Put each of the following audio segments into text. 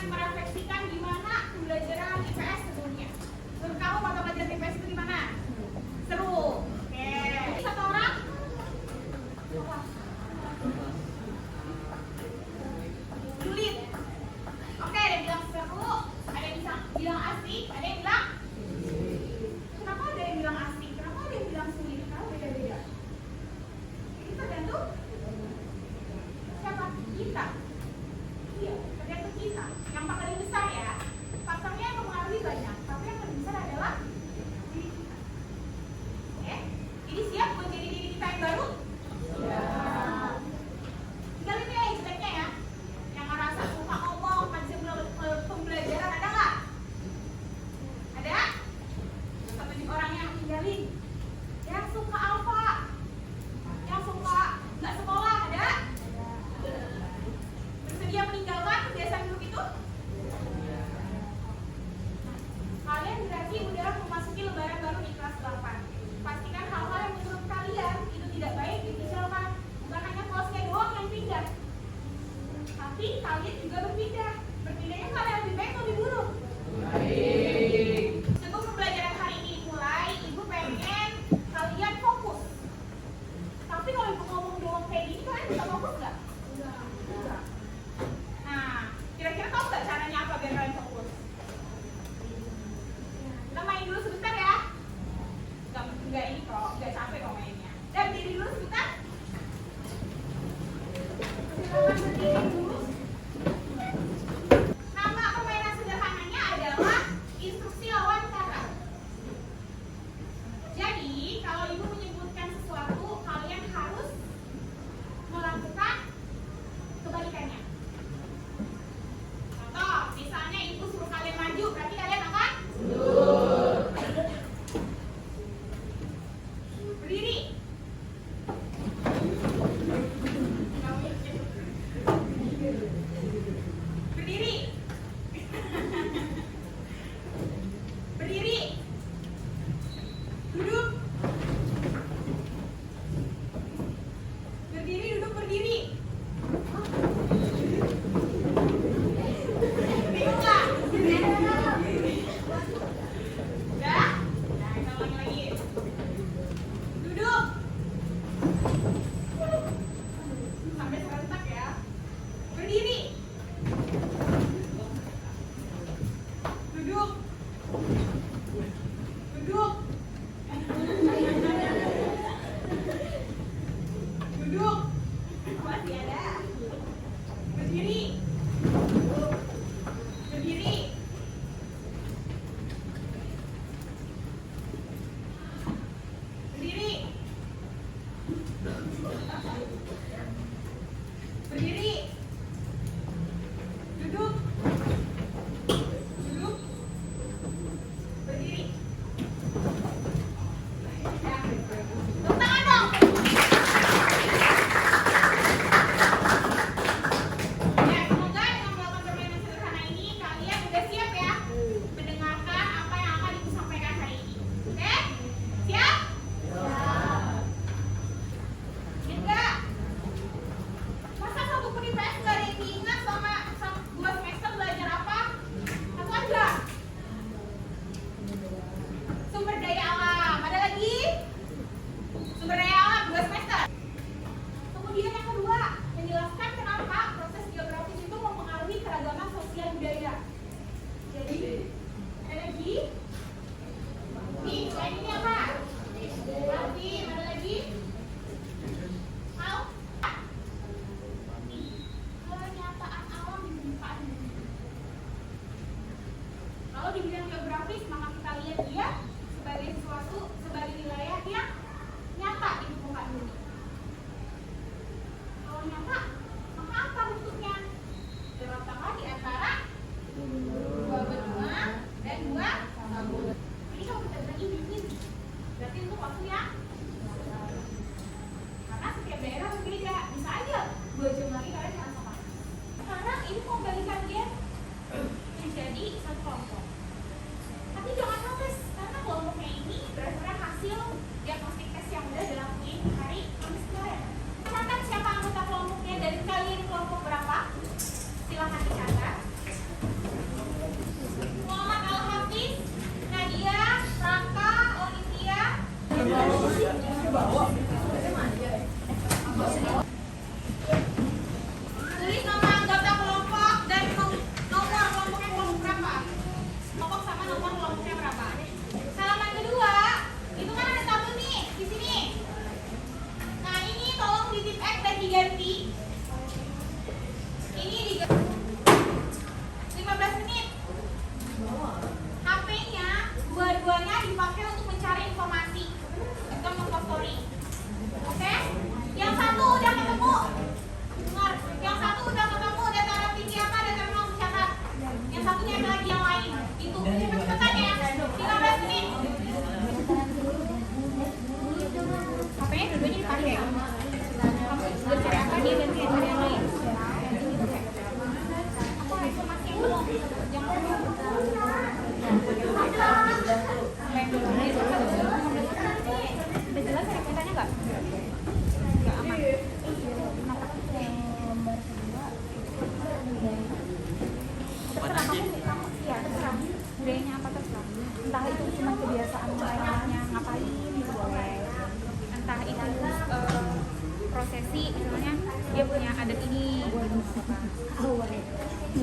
merefleksikan gimana pembelajaran IPS sebelumnya. Menurut kamu mata pelajaran IPS itu gimana? Seru. Oke. Satu orang? Sulit. Oke, ada yang bilang seru, ada yang bilang asik, ada yang bilang kenapa ada yang bilang asik, kenapa ada yang bilang sulit, karena beda-beda. Ini tergantung siapa kita. Iya, tergantung kita. Yang paling besar ya, faktornya yang mempengaruhi banyak, tapi yang paling besar adalah diri kita. Oke, jadi siap buat jadi diri kita yang baru? Ya. Tinggal ini ya jeleknya ya. Yang ngerasa suka ngomong, macam pembelajaran ada nggak? Ada? Satu orang yang tinggalin. Yang suka alfa, yang suka nggak sekolah ada? Bersedia meninggalkan kebiasaan buruk itu? Kalian berarti udah memasuki lebaran baru di kelas 8. Pastikan hal-hal yang menurut kalian itu tidak baik ditinggalkan. Bukan hanya kelasnya doang yang pindah, tapi kalian juga berpindah. Berpindahnya kalian lebih baik atau lebih buruk? Baik. Sebelum pembelajaran hari ini mulai, ibu pengen kalian fokus. Tapi kalau ibu ngomong doang kayak gini, kalian bisa fokus nggak? Enggak. Nah, kira-kira tahu nggak caranya apa biar kalian fokus? Kita main dulu sebentar ya. Nggak ini kok, nggak capek kok mainnya. Dan diri dulu sebentar. Silakan berdiri dulu. Nama permainan sederhananya adalah instruksi lawan kata. Jadi, kalau ibu menyebutkan sesuatu, kalian harus melakukan kebalikannya. Contoh, misalnya ibu suruh kalian maju, berarti kalian akan berdiri. Berdiri. Berdiri. Duduk. Berdiri, duduk, berdiri. Bingung nggak? Udah? Nah, kita ulangi lagi. Duduk. Sampai serentak ya. Berdiri. Duduk. Duduk. Duduk. Masih ada. Berdiri. Berdiri. Berdiri. Berdiri. Duduk. Duduk. Berdiri. Ya. Tepuk tangan dong. Ya, semoga dengan melakukan permainan sederhana ini kalian udah siap ya mendengarkan apa yang akan ibu sampaikan hari ini. Oke? Siap? Enggak. Masa satu pun IPS nggak ada yang diingat selama 2 semester belajar apa? Satu aja. Sumber daya alam. Ada lagi? Sumber daya alam 2 semester. Kemudian yang kedua, menjelaskan kenapa proses geografis itu mempengaruhi keragaman sosial budaya. Jadi, ada lagi? Nih, selain ini apa? Lagi, ada lagi? Mau? Kenyataan alam di permukaan bumi. Kalau di bidang geografis, maka kita lihat dia sebagai sesuatu, sebagai wilayah yang nyata di permukaan bumi. Kalau nyata, maka apa bentuknya? Letak di antara dua benua dan dua samudra. Jadi kalau kita bilang ini dingin, berarti untuk waktu yang karena setiap daerah berbeda. Bisa aja 2 jam lagi kalian merasakan. Sekarang ini mau bagi kalian menjadi satu kelompok. Tapi jangan notice karena kelompoknya ini berdasarkan tradisi, misalnya dia punya adat ini.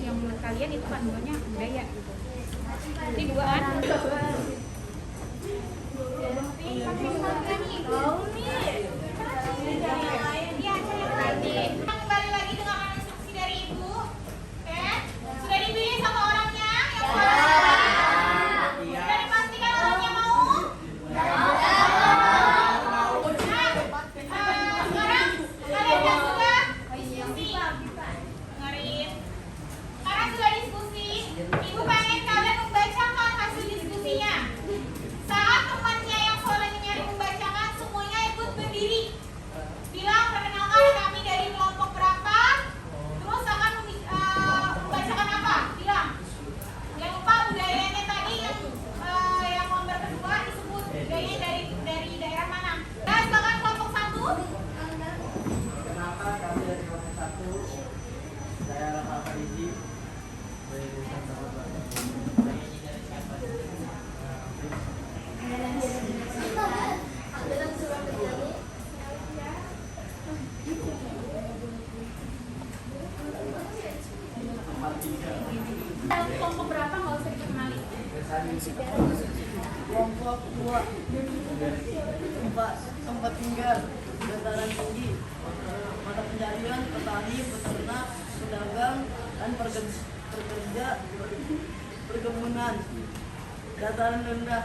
Yang menurut kalian itu panduannya budaya. Ini dua kan? Kembali lagi dengan instruksi dari ibu. Oke, sudah dipilih sama orangnya yang mana? Sudah dipastikan orangnya mau? Sekarang kalian yang sudah diskusi, dengerin. Karena sudah diskusi, ibu pengen kalian membacakan hasil diskusinya. Saat temannya yang soalnya nyari membacakan, semuanya ikut berdiri. Bilang perkenalkan kami dari kelompok berapa, terus akan membacakan apa? Bilang. Jangan lupa budayanya tadi yang nomor kedua disebut budayanya dari daerah mana? Nah, silakan kelompok 1. Kenapa kami dari kelompok 1? Saya Rafa Fariji dari Desa Sahabat. Kelompok berapa nggak usah dikenali. Kelompok 2 tempat tinggal, dataran tinggi, mata pencarian, petani, peternak, pedagang, dan pekerja perkebunan. Dataran rendah,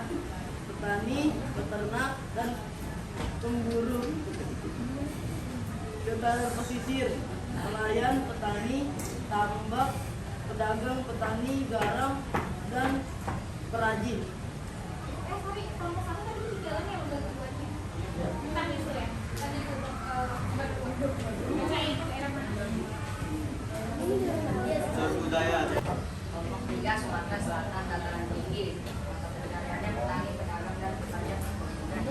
petani, peternak, dan pemburu. Dataran pesisir, nelayan, petani, tambak, pedagang, petani, garam, dan perajin. Sorry, kelompok 1 tadi di jalannya udah buatnya. Bukan itu ya? Tadi itu baca itu daerah mana? Budaya. Kelompok 3 Sumatera Selatan dataran tinggi, mata pencariannya petani, pedagang, dan pekerja perkebunan.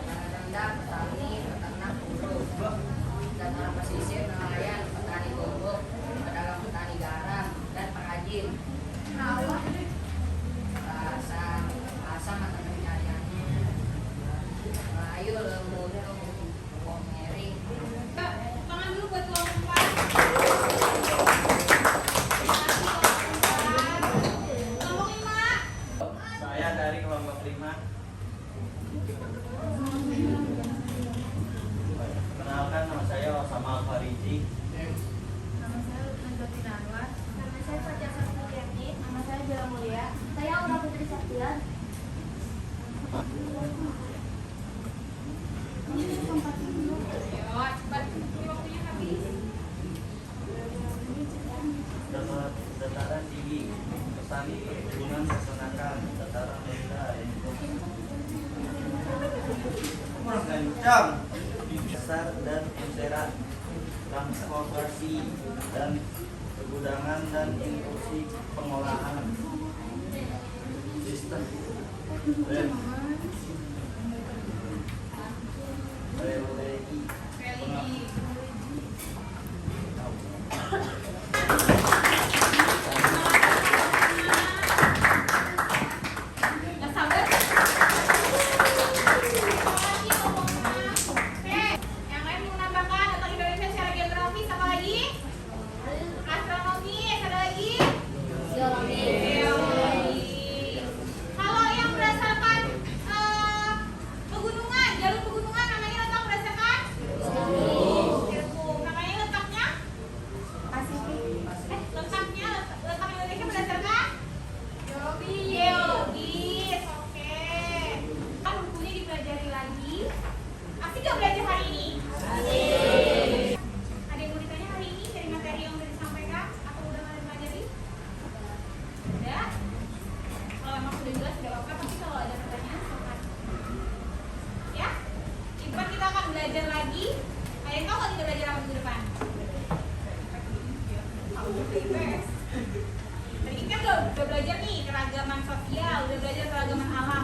Dataran rendah petani, peternak, pemburu. Dataran pesisir nelayan, petani gombong, pedagang, petani garam, dan perajin. Bahasa mata pencariannya Melayu, Lemuru, Wongering. Tangan dulu buat kelompok 4. Kelompok 5. Saya dari kelompok 5. Kenalkan, nama saya Osama Fariji. Nama saya Lukman Zatin Anwar. Nama saya Fajar Saktiani. Nama saya Bella Mulia. Saya Aura Putri Saktian. Ayo, cepat. Ini waktunya habis. Dataran tinggi, petani, perkebunan, peternakan. Dataran rendah, kencang, besar dan ensera, transportasi dan pergudangan dan industri pengolahan, sistem rem, religi, Religi. Nggak sabar. Oke, yang lain mau menambahkan tentang Indonesia secara geografis apa lagi? Astronomi, ada lagi? Geologi. Kalau yang berdasarkan pegunungan, jalur pegunungan namanya letak berdasarkan? Namanya letaknya? Letaknya letak Indonesia berdasarkan? Geologis. Oke. Kan bukunya dipelajari lagi. Asik gak belajar hari ini? Ada yang mau ditanya hari ini dari materi yang udah disampaikan atau udah kalian pelajari? Udah? Kalau emang sudah jelas tidak apa-apa, tapi kalau ada pertanyaan silakan. Ya? Minggu depan kita akan belajar lagi. Kalian tahu nggak kita belajar apa minggu depan? Tadi kan udah belajar nih keragaman sosial, udah belajar keragaman alam.